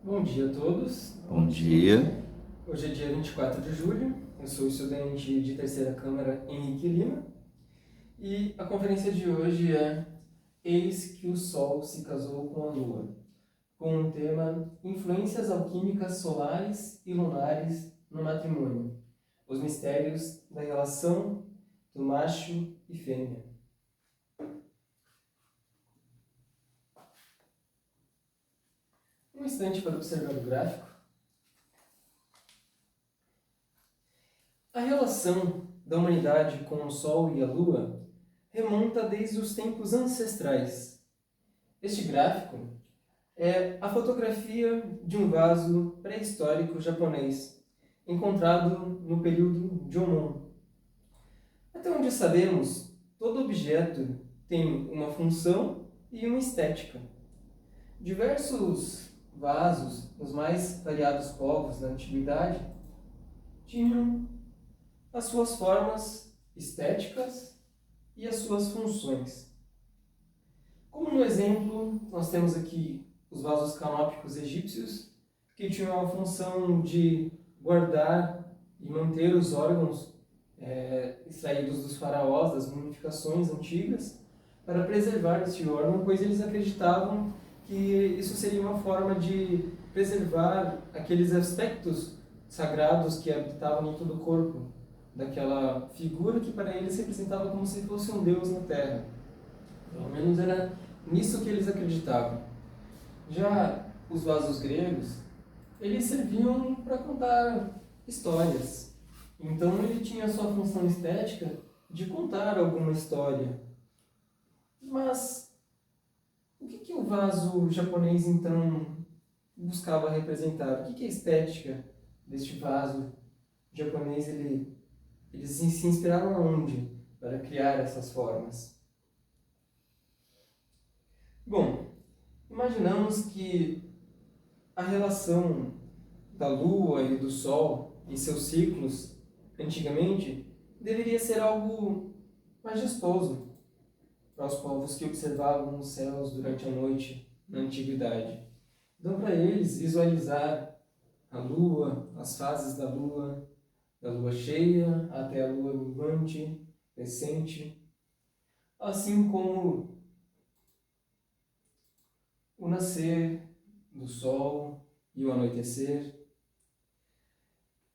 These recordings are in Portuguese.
Bom dia a todos. Bom dia. Hoje é dia 24 de julho, eu sou estudante de terceira Câmara Henrique Lima e a conferência de hoje é Eis que o Sol se casou com a Lua, com o tema Influências alquímicas solares e lunares no matrimônio, os mistérios da relação do macho e fêmea. Um instante para observar o gráfico. A relação da humanidade com o Sol e a Lua remonta desde os tempos ancestrais. Este gráfico é a fotografia de um vaso pré-histórico japonês, encontrado no período Jomon. Até onde sabemos, todo objeto tem uma função e uma estética. Diversos vasos, nos mais variados povos da antiguidade, tinham as suas formas estéticas e as suas funções. Como no exemplo, nós temos aqui os vasos canópicos egípcios, que tinham a função de guardar e manter os órgãos extraídos dos faraós, das mumificações antigas, para preservar esse órgão, pois eles acreditavam que isso seria uma forma de preservar aqueles aspectos sagrados que habitavam dentro do corpo daquela figura que para eles representava como se fosse um deus na Terra. Pelo menos era nisso que eles acreditavam. Já os vasos gregos, eles serviam para contar histórias. Então ele tinha a sua função estética de contar alguma história. Mas o que o vaso japonês então buscava representar? O que a estética deste vaso japonês eles se inspiraram aonde para criar essas formas? Bom, imaginamos que a relação da Lua e do Sol e seus ciclos, antigamente, deveria ser algo majestoso para os povos que observavam os céus durante a noite na antiguidade. Então, para eles, visualizar a Lua, as fases da Lua cheia até a Lua minguante, crescente, assim como o nascer do Sol e o anoitecer.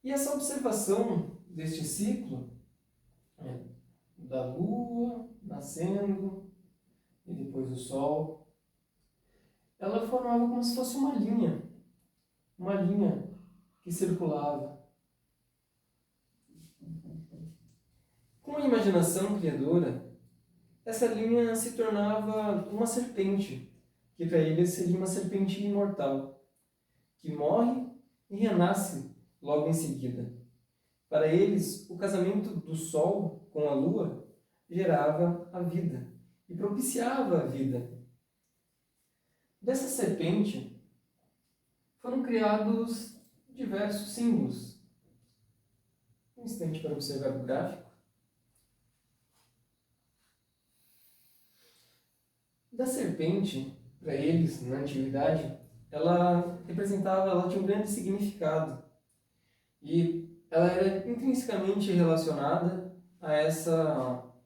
E essa observação deste ciclo, da Lua nascendo e depois do Sol, ela formava como se fosse uma linha que circulava. Com a imaginação criadora, essa linha se tornava uma serpente, que para eles seria uma serpente imortal, que morre e renasce logo em seguida. Para eles, o casamento do Sol com a Lua gerava a vida e propiciava a vida. Dessa serpente foram criados diversos símbolos. Um instante para observar o gráfico. Da serpente, para eles, na antiguidade, ela tinha um grande significado. E ela era intrinsecamente relacionada a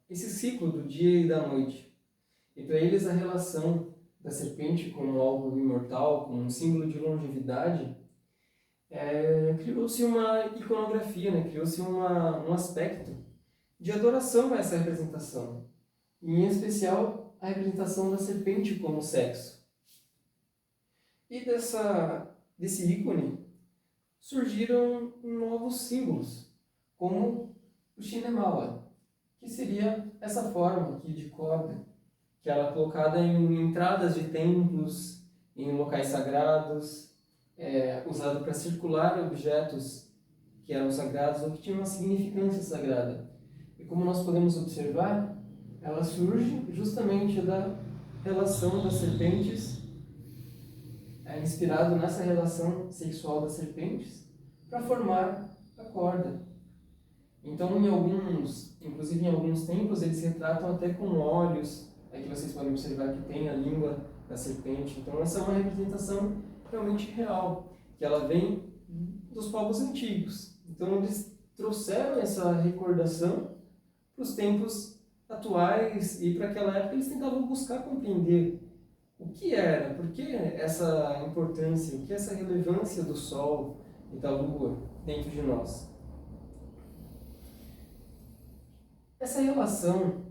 esse ciclo do dia e da noite. E para eles a relação da serpente como algo imortal, como um símbolo de longevidade, criou-se uma iconografia, criou-se um aspecto de adoração a essa representação. E, em especial, a representação da serpente como sexo. E desse ícone surgiram novos símbolos, como o Shinemawa, que seria essa forma aqui de corda, que era colocada em entradas de templos, em locais sagrados, usado para circular objetos que eram sagrados ou que tinham uma significância sagrada. E como nós podemos observar, ela surge justamente da relação das serpentes, inspirado nessa relação sexual das serpentes, para formar a corda. Então, inclusive em alguns templos, eles retratam até com olhos. Aqui vocês podem observar que tem a língua da serpente. Então, essa é uma representação realmente real, que ela vem dos povos antigos. Então eles trouxeram essa recordação para os tempos atuais e para aquela época eles tentavam buscar compreender o que era, por que essa importância, o que é essa relevância do Sol e da Lua dentro de nós. Essa relação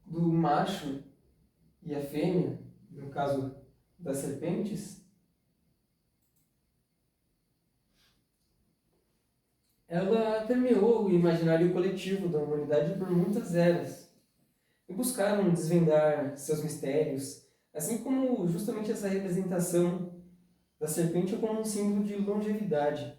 do macho e a fêmea, no caso das serpentes, ela permeou o imaginário coletivo da humanidade por muitas eras e buscaram desvendar seus mistérios, assim como justamente essa representação da serpente como um símbolo de longevidade.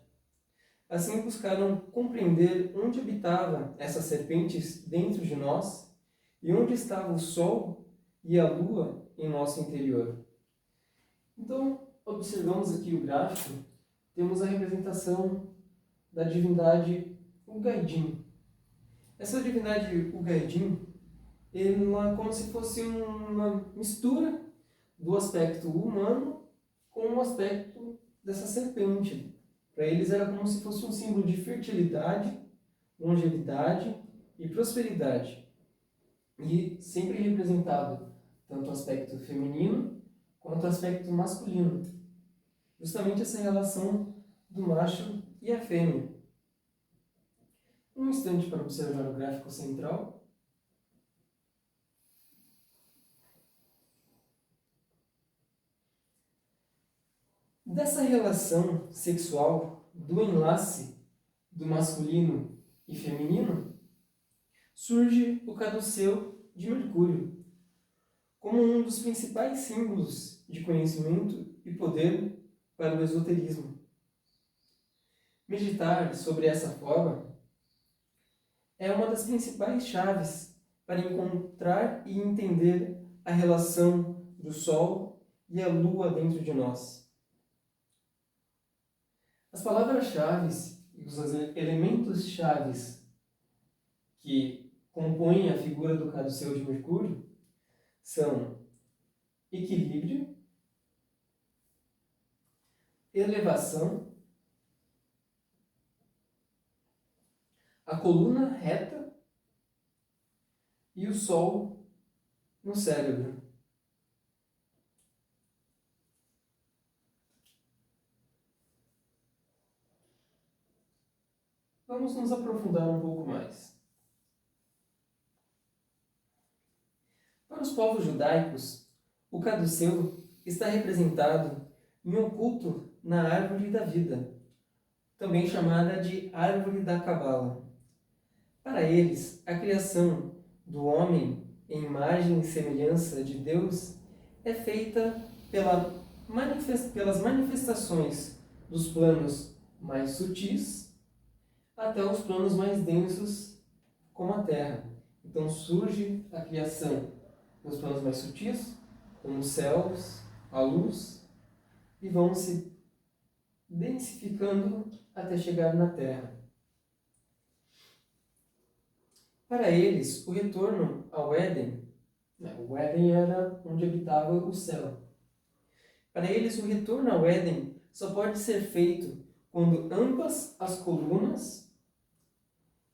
Assim buscaram compreender onde habitava essas serpentes dentro de nós e onde estava o Sol e a Lua em nosso interior. Então, observamos aqui o gráfico, temos a representação da divindade Ugaidin. Essa divindade Ugaidin, ela é como se fosse uma mistura do aspecto humano com o aspecto dessa serpente. Para eles era como se fosse um símbolo de fertilidade, longevidade e prosperidade. E sempre representado tanto o aspecto feminino quanto o aspecto masculino. Justamente essa relação do macho e a fêmea. Um instante para observar o gráfico central. Dessa relação sexual, do enlace do masculino e feminino, surge o caduceu de Mercúrio, como um dos principais símbolos de conhecimento e poder para o esoterismo. Meditar sobre essa forma é uma das principais chaves para encontrar e entender a relação do Sol e a Lua dentro de nós. As palavras-chave e os elementos-chave que compõem a figura do caduceu de Mercúrio são equilíbrio, elevação, a coluna reta e o Sol no cérebro. Vamos nos aprofundar um pouco mais. Para os povos judaicos, o caduceu está representado em um culto na árvore da vida, também chamada de árvore da Cabala. Para eles, a criação do homem em imagem e semelhança de Deus é feita pelas manifestações dos planos mais sutis até os planos mais densos, como a Terra. Então surge a criação nos planos mais sutis, como os céus, a luz, e vão se densificando até chegar na Terra. Para eles, o retorno ao Éden, o Éden era onde habitava o céu. Para eles, o retorno ao Éden só pode ser feito quando ambas as colunas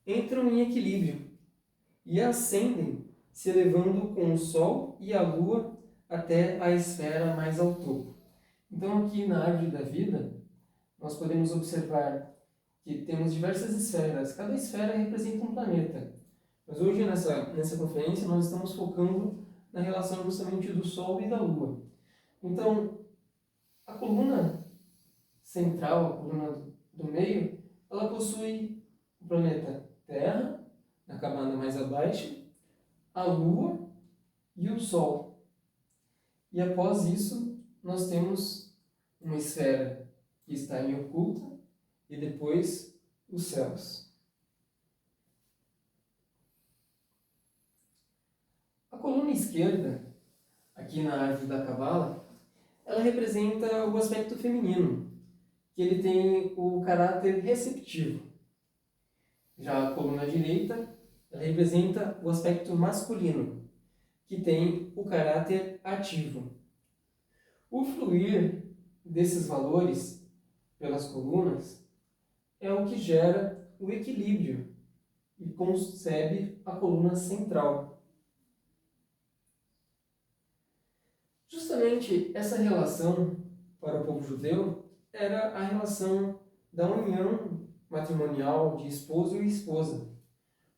entram em equilíbrio e ascendem, se elevando com o Sol e a Lua até a esfera mais ao topo. Então, aqui na árvore da vida, nós podemos observar que temos diversas esferas. Cada esfera representa um planeta. Mas hoje, nessa conferência, nós estamos focando na relação justamente do Sol e da Lua. Então, a coluna central, a coluna do meio, ela possui o planeta Terra, na camada mais abaixo, a Lua e o Sol. E após isso, nós temos uma esfera que está em oculta e depois os céus. A coluna esquerda, aqui na árvore da Cabala, ela representa o aspecto feminino, que ele tem o caráter receptivo. Já a coluna direita, ela representa o aspecto masculino, que tem o caráter ativo. O fluir desses valores pelas colunas é o que gera o equilíbrio e concebe a coluna central. Justamente essa relação para o povo judeu era a relação da união matrimonial de esposo e esposa,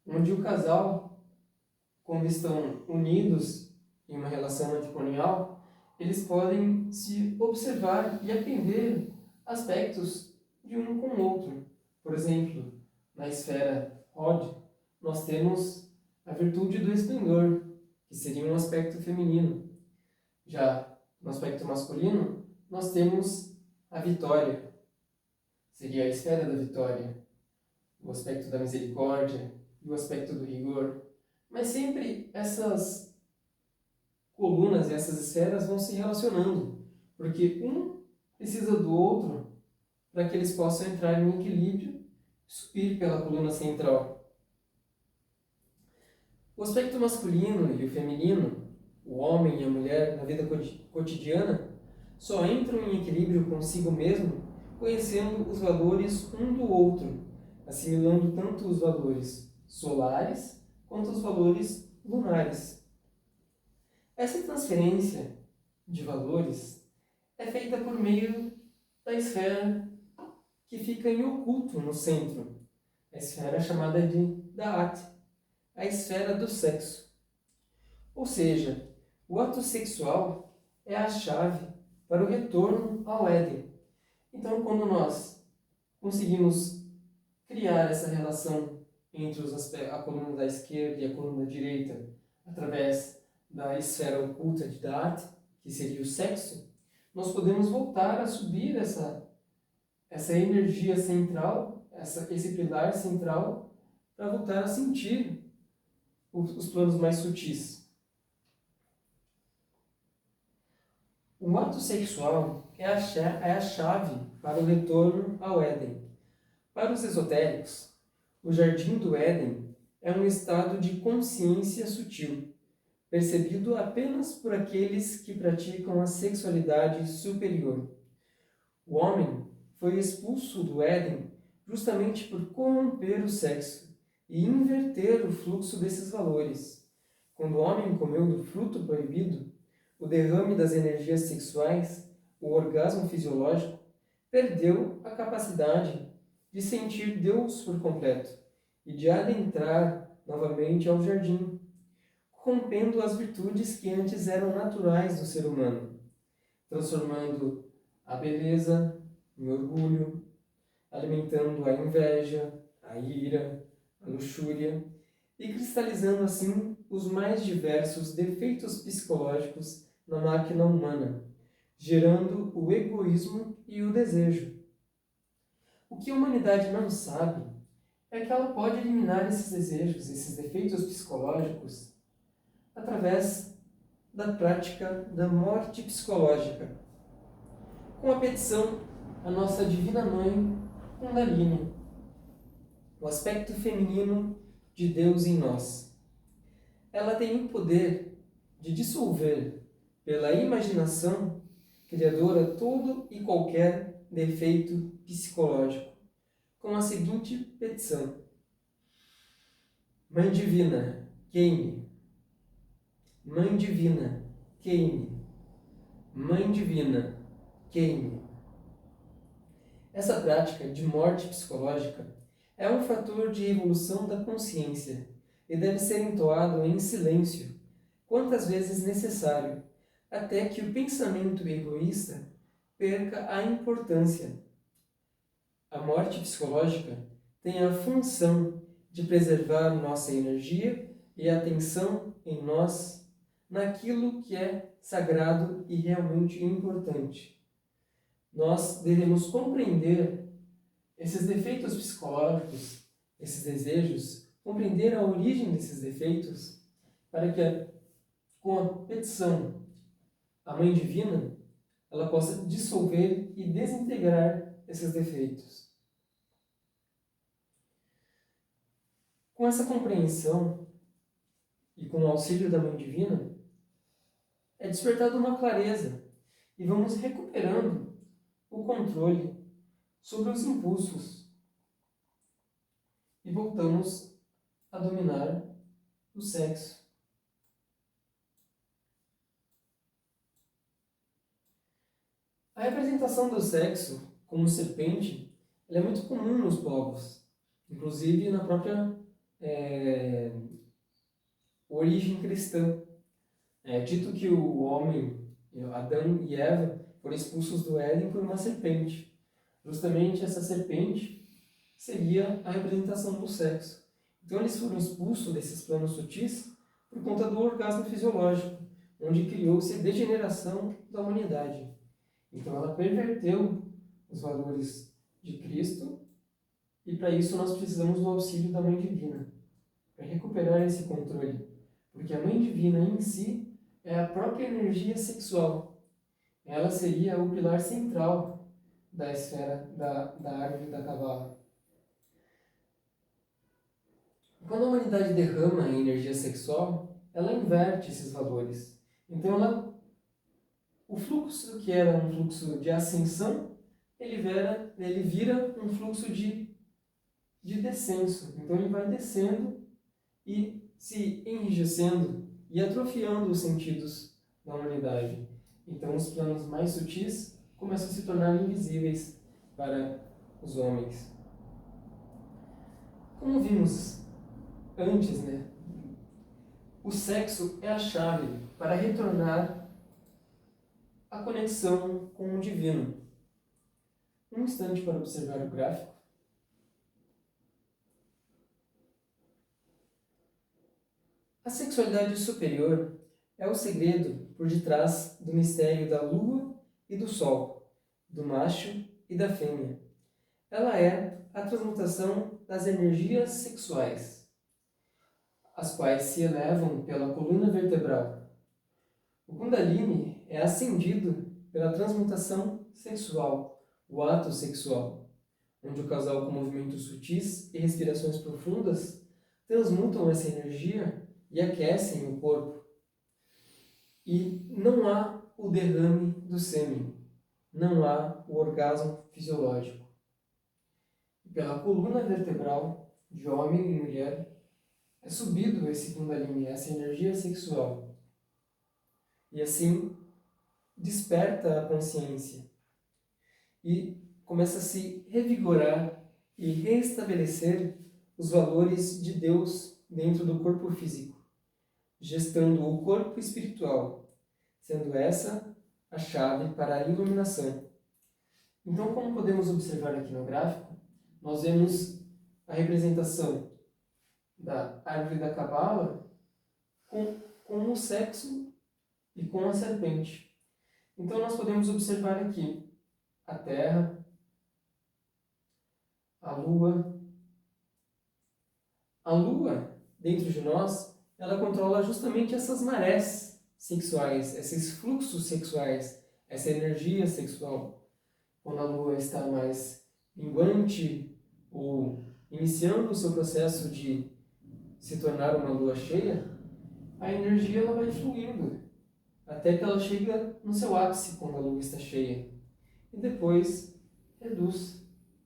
onde o casal, quando estão unidos em uma relação matrimonial, eles podem se observar e aprender aspectos de um com o outro. Por exemplo, na esfera Hod, nós temos a virtude do esplendor, que seria um aspecto feminino. Já no aspecto masculino, nós temos a vitória, seria a esfera da vitória, o aspecto da misericórdia e o aspecto do rigor. Mas sempre essas colunas e essas esferas vão se relacionando, porque um precisa do outro para que eles possam entrar em equilíbrio e subir pela coluna central. O aspecto masculino e o feminino, o homem e a mulher na vida cotidiana, só entram em equilíbrio consigo mesmo conhecendo os valores um do outro, assimilando tanto os valores solares quanto os valores lunares. Essa transferência de valores é feita por meio da esfera que fica em oculto no centro, a esfera chamada de Da'at, a esfera do sexo. Ou seja, o ato sexual é a chave para o retorno ao Éden. Então, quando nós conseguimos criar essa relação entre a coluna da esquerda e a coluna da direita através da esfera oculta de Da'at, que seria o sexo, nós podemos voltar a subir essa energia central, esse pilar central, para voltar a sentir os planos mais sutis. O ato sexual é a chave para o retorno ao Éden. Para os esotéricos, o jardim do Éden é um estado de consciência sutil, percebido apenas por aqueles que praticam a sexualidade superior. O homem foi expulso do Éden justamente por corromper o sexo e inverter o fluxo desses valores. Quando o homem comeu do fruto proibido, o derrame das energias sexuais, o orgasmo fisiológico, perdeu a capacidade de sentir Deus por completo e de adentrar novamente ao jardim, rompendo as virtudes que antes eram naturais do ser humano, transformando a beleza em orgulho, alimentando a inveja, a ira, a luxúria e cristalizando assim os mais diversos defeitos psicológicos na máquina humana, gerando o egoísmo e o desejo. O que a humanidade não sabe é que ela pode eliminar esses desejos, esses defeitos psicológicos, através da prática da morte psicológica, com a petição à nossa Divina Mãe Kundalini, o aspecto feminino de Deus em nós. Ela tem o poder de dissolver, pela imaginação criadora, todo e qualquer defeito psicológico, com a seguinte petição: Mãe Divina, queime. Mãe Divina, queime. Mãe Divina, queime. Essa prática de morte psicológica é um fator de evolução da consciência e deve ser entoado em silêncio, quantas vezes necessário, até que o pensamento egoísta perca a importância. A morte psicológica tem a função de preservar nossa energia e atenção em nós, naquilo que é sagrado e realmente importante. Nós devemos compreender esses defeitos psicológicos, esses desejos, compreender a origem desses defeitos, para que, com a petição à Mãe Divina, ela possa dissolver e desintegrar esses defeitos. Com essa compreensão e com o auxílio da Mãe Divina, é despertada uma clareza e vamos recuperando o controle sobre os impulsos e voltamos a dominar o sexo. A representação do sexo como serpente ela é muito comum nos povos, inclusive na própria origem cristã. É dito que o homem, Adão e Eva, foram expulsos do Éden por uma serpente. Justamente essa serpente seria a representação do sexo. Então eles foram expulsos desses planos sutis por conta do orgasmo fisiológico, onde criou-se a degeneração da humanidade. Então ela perverteu os valores de Cristo e para isso nós precisamos do auxílio da Mãe Divina, para recuperar esse controle. Porque a Mãe Divina em si é a própria energia sexual. Ela seria o pilar central da esfera da árvore da Cabala. Quando a humanidade derrama a energia sexual, ela inverte esses valores. Então, o fluxo que era um fluxo de ascensão, ele vira um fluxo de descenso. Então, ele vai descendo e se enrijecendo e atrofiando os sentidos da humanidade. Então, os planos mais sutis começam a se tornar invisíveis para os homens. Como vimos antes, o sexo é a chave para retornar a conexão com o divino. Um instante para observar o gráfico. A sexualidade superior é o segredo por detrás do mistério da lua e do sol, do macho e da fêmea. Ela é a transmutação das energias sexuais, as quais se elevam pela coluna vertebral. O Kundalini é ascendido pela transmutação sexual, o ato sexual, onde o casal com movimentos sutis e respirações profundas transmutam essa energia e aquecem o corpo. E não há o derrame do sêmen, não há o orgasmo fisiológico. E pela coluna vertebral de homem e mulher é subido esse Kundalini, essa energia sexual. E assim desperta a consciência e começa a se revigorar e restabelecer os valores de Deus dentro do corpo físico, gestando o corpo espiritual, sendo essa a chave para a iluminação. Então, como podemos observar aqui no gráfico, nós vemos a representação da árvore da Cabala com o sexo e com a serpente. Então, nós podemos observar aqui a Terra, a Lua. A Lua, dentro de nós, ela controla justamente essas marés sexuais, esses fluxos sexuais, essa energia sexual. Quando a Lua está mais minguante ou iniciando o seu processo de se tornar uma lua cheia, a energia ela vai fluindo até que ela chega no seu ápice quando a lua está cheia. E depois reduz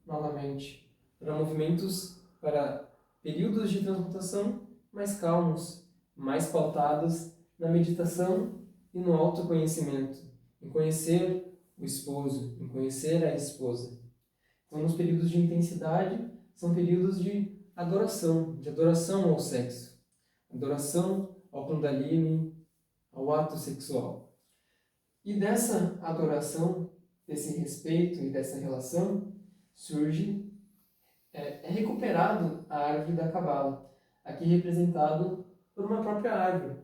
novamente para movimentos, para períodos de transmutação mais calmos, mais pautados na meditação e no autoconhecimento, em conhecer o esposo, em conhecer a esposa. Então, nos períodos de intensidade, são períodos de adoração ao sexo, adoração ao Kundalini, ao ato sexual. E dessa adoração, desse respeito e dessa relação, surge, é recuperado a árvore da Cabala, aqui representado por uma própria árvore.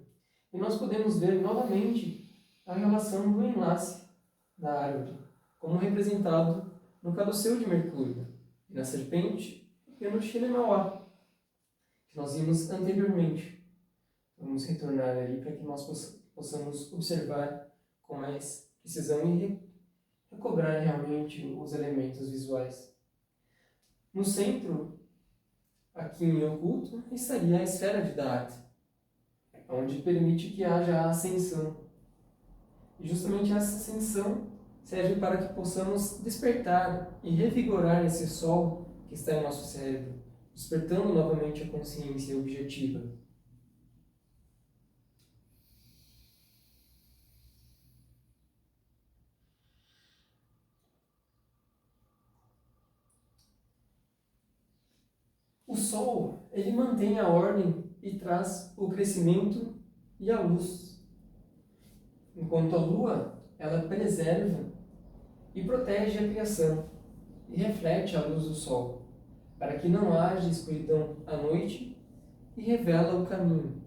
E nós podemos ver novamente a relação do enlace da árvore, como representado no caduceu de Mercúrio, e na serpente e no Shinemauá, que nós vimos anteriormente. Vamos retornar ali para que nós possamos observar com mais precisão e recobrar realmente os elementos visuais. No centro, aqui em oculto, estaria a esfera de Dharma, onde permite que haja a ascensão. E justamente essa ascensão serve para que possamos despertar e revigorar esse sol que está em nosso cérebro, despertando novamente a consciência objetiva. O sol, ele mantém a ordem e traz o crescimento e a luz, enquanto a lua, ela preserva e protege a criação e reflete a luz do sol, para que não haja escuridão à noite e revela o caminho.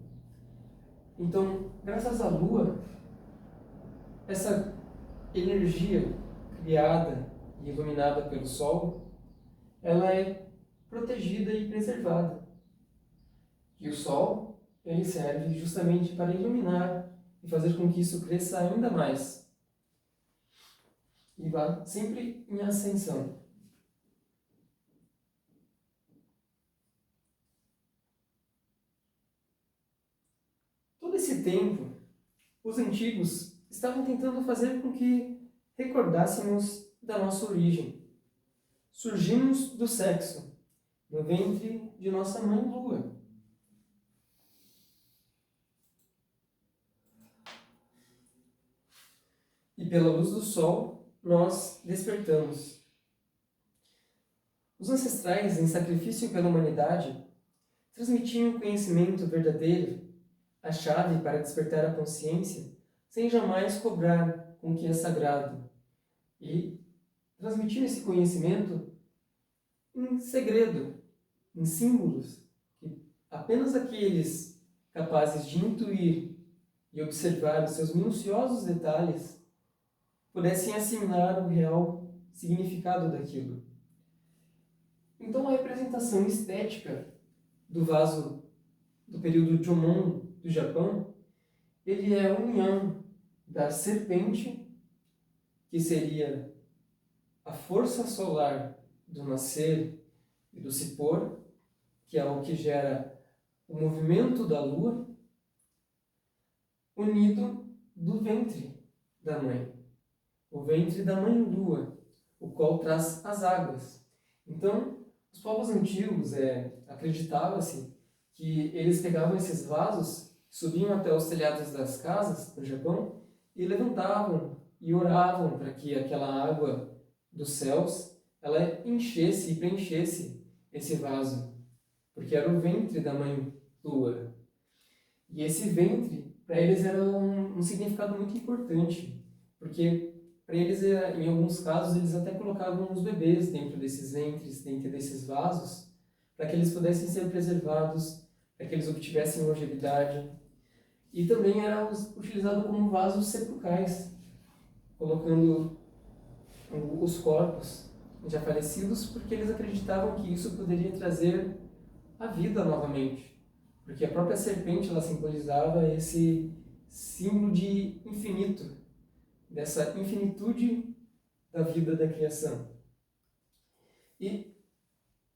Então, graças à lua, essa energia criada e iluminada pelo sol, ela é protegida e preservada. E o sol, ele serve justamente para iluminar e fazer com que isso cresça ainda mais. E vá sempre em ascensão. Todo esse tempo, os antigos estavam tentando fazer com que recordássemos da nossa origem. Surgimos do sexo, no ventre de nossa mãe Lua. E pela luz do sol, nós despertamos. Os ancestrais, em sacrifício pela humanidade, transmitiam o conhecimento verdadeiro, a chave para despertar a consciência, sem jamais cobrar com o que é sagrado. E transmitiam esse conhecimento em segredo, em símbolos, que apenas aqueles capazes de intuir e observar os seus minuciosos detalhes pudessem assimilar o real significado daquilo. Então, a representação estética do vaso do período Jomon do Japão, ele é a união da serpente, que seria a força solar do nascer e do se pôr, que é o que gera o movimento da lua, unido do ventre da mãe. O ventre da mãe lua, o qual traz as águas. Então, os povos antigos acreditava-se que eles pegavam esses vasos, subiam até os telhados das casas do Japão e levantavam e oravam para que aquela água dos céus ela enchesse e preenchesse esse vaso, porque era o ventre da mãe lua. E esse ventre, para eles, era um significado muito importante, porque para eles, em alguns casos, eles até colocavam os bebês dentro desses ventres, dentro desses vasos, para que eles pudessem ser preservados, para que eles obtivessem longevidade. E também era utilizado como vasos sepulcrais, colocando os corpos já falecidos, porque eles acreditavam que isso poderia trazer a vida novamente. Porque a própria serpente ela simbolizava esse símbolo de infinito, dessa infinitude da vida da criação. E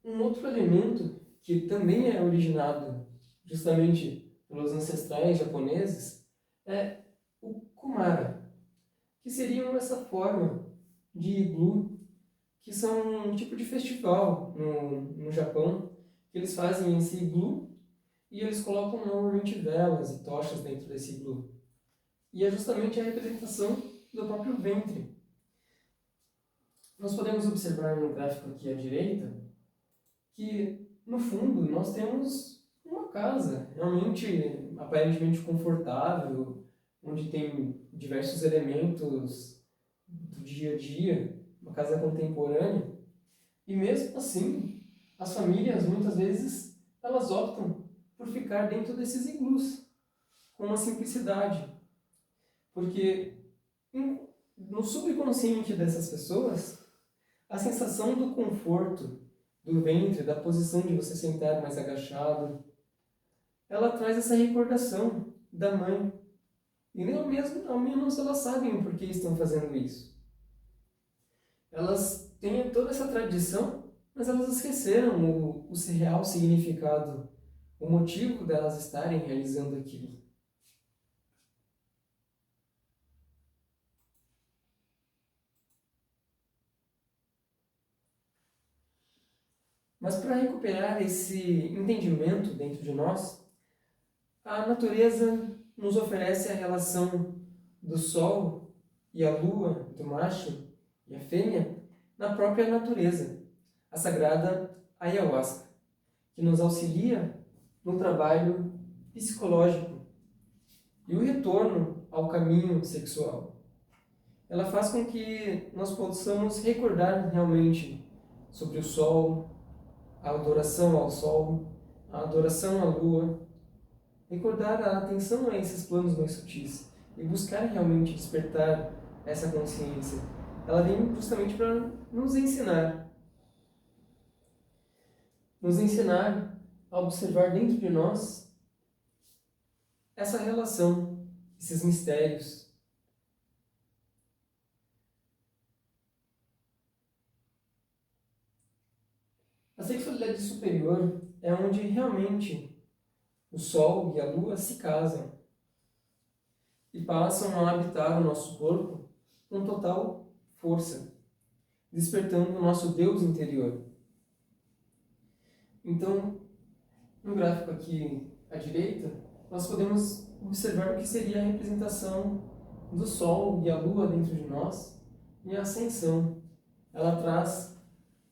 um outro elemento que também é originado justamente pelos ancestrais japoneses é o kumara, que seriam essa forma de iglu, que são um tipo de festival no Japão, que eles fazem esse iglu e eles colocam normalmente velas e tochas dentro desse iglu. E é justamente a representação do próprio ventre. Nós podemos observar no gráfico aqui à direita que, no fundo, nós temos uma casa realmente aparentemente confortável, onde tem diversos elementos do dia a dia, uma casa contemporânea. E mesmo assim, as famílias, muitas vezes, elas optam por ficar dentro desses iglus, com uma simplicidade. Porque no subconsciente dessas pessoas, a sensação do conforto, do ventre, da posição de você sentar mais agachado, ela traz essa recordação da mãe. E nem ao menos elas sabem por que estão fazendo isso. Elas têm toda essa tradição, mas elas esqueceram o real significado, o motivo delas estarem realizando aquilo. Mas para recuperar esse entendimento dentro de nós, a natureza nos oferece a relação do Sol e a Lua, do macho e a fêmea, na própria natureza, a sagrada ayahuasca, que nos auxilia no trabalho psicológico e o retorno ao caminho sexual. Ela faz com que nós possamos recordar realmente sobre o Sol, a adoração ao Sol, a adoração à Lua, recordar a atenção a esses planos mais sutis e buscar realmente despertar essa consciência. Ela vem justamente para nos ensinar a observar dentro de nós essa relação, esses mistérios. A sexualidade superior é onde realmente o Sol e a Lua se casam e passam a habitar o nosso corpo com total força, despertando o nosso Deus interior. Então, no gráfico aqui à direita, nós podemos observar o que seria a representação do Sol e a Lua dentro de nós em ascensão. Ela traz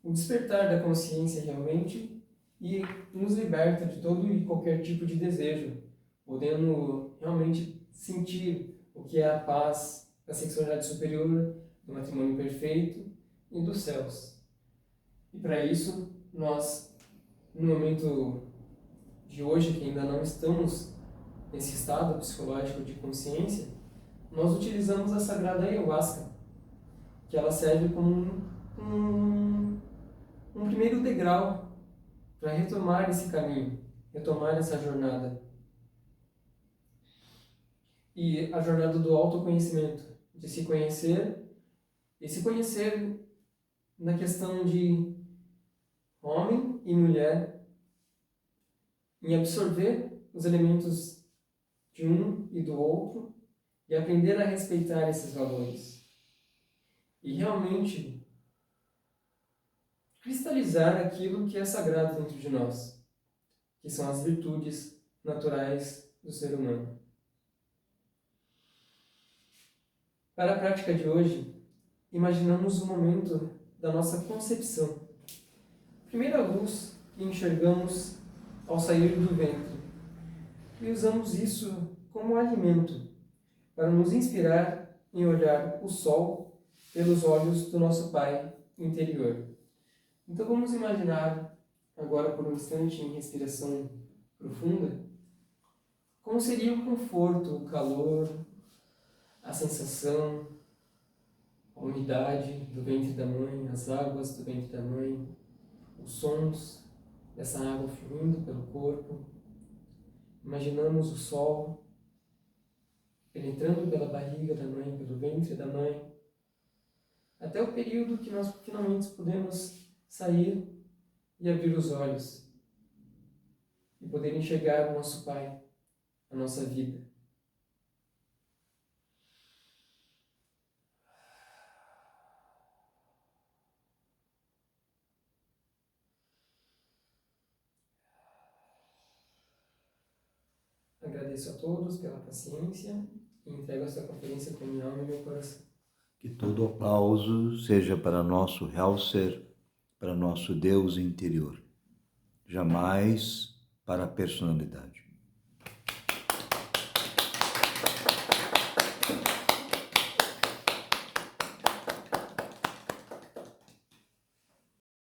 o despertar da consciência realmente e nos liberta de todo e qualquer tipo de desejo, podendo realmente sentir o que é a paz da sexualidade superior, do matrimônio perfeito e dos céus. E para isso, nós, no momento de hoje, que ainda não estamos nesse estado psicológico de consciência, nós utilizamos a sagrada ayahuasca, que ela serve como um primeiro degrau para retomar esse caminho, retomar essa jornada. E a jornada do autoconhecimento, de se conhecer, e se conhecer na questão de homem e mulher, em absorver os elementos de um e do outro, e aprender a respeitar esses valores. E realmente cristalizar aquilo que é sagrado dentro de nós, que são as virtudes naturais do ser humano. Para a prática de hoje, imaginamos o momento da nossa concepção. Primeira luz que enxergamos ao sair do ventre. E usamos isso como alimento para nos inspirar em olhar o sol pelos olhos do nosso Pai interior. Então vamos imaginar, agora por um instante em respiração profunda, como seria o conforto, o calor, a sensação, a umidade do ventre da mãe, as águas do ventre da mãe, os sons dessa água fluindo pelo corpo. Imaginamos o sol penetrando pela barriga da mãe, pelo ventre da mãe, até o período que nós finalmente podemos sair e abrir os olhos e poder enxergar o nosso Pai, a nossa vida. Agradeço a todos pela paciência e entrego esta conferência com minha alma e meu coração. Que todo aplauso seja para nosso real ser, para nosso Deus interior, jamais para a personalidade.